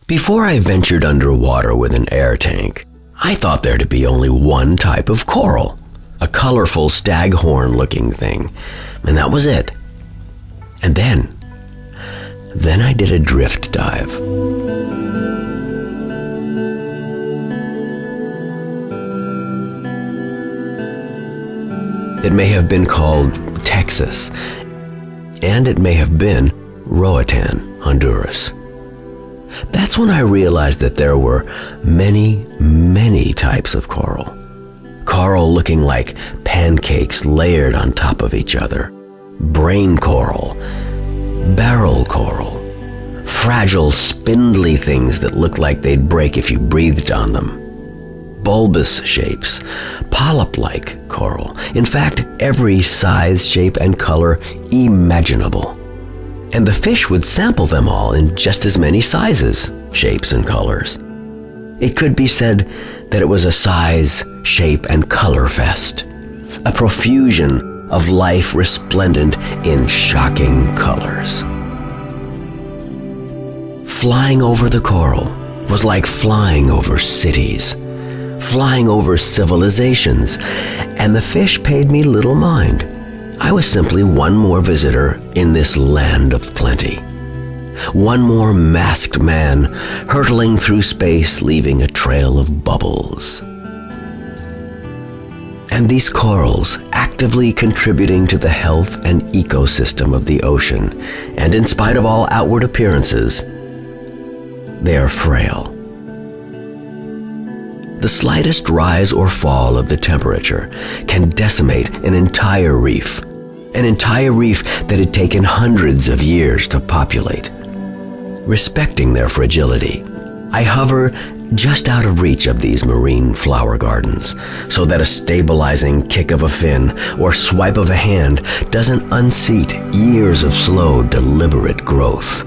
Before I ventured underwater with an air tank, I thought there to be only one type of coral, a colorful staghorn-looking thing, and that was it. And then I did a drift dive. It may have been called Texas, and it may have been Roatan, Honduras. That's when I realized that there were many, many types of coral. Coral looking like pancakes layered on top of each other. Brain coral, barrel coral, fragile, spindly things that looked like they'd break if you breathed on them. Bulbous shapes, polyp-like coral. In fact, every size, shape, and color imaginable. And the fish would sample them all in just as many sizes, shapes, and colors. It could be said that it was a size, shape, and color fest, a profusion of life resplendent in shocking colors. Flying over the coral was like flying over cities, flying over civilizations, and the fish paid me little mind. I was simply one more visitor in this land of plenty. One more masked man hurtling through space, leaving a trail of bubbles. And these corals actively contributing to the health and ecosystem of the ocean, and in spite of all outward appearances, they are frail. The slightest rise or fall of the temperature can decimate an entire reef that had taken hundreds of years to populate. Respecting their fragility, I hover just out of reach of these marine flower gardens, so that a stabilizing kick of a fin or swipe of a hand doesn't unseat years of slow, deliberate growth.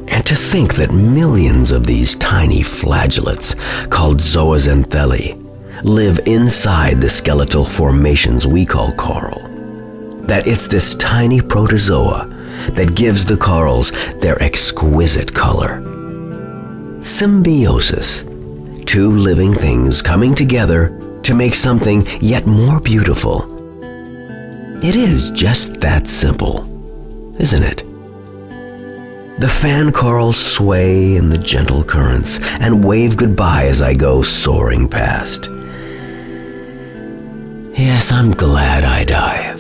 And to think that millions of these tiny flagellates, called zooxanthellae, live inside the skeletal formations we call coral. That it's this tiny protozoa that gives the corals their exquisite color. Symbiosis, two living things coming together to make something yet more beautiful. It is just that simple, isn't it? The fan corals sway in the gentle currents and wave goodbye as I go soaring past. Yes, I'm glad I dive.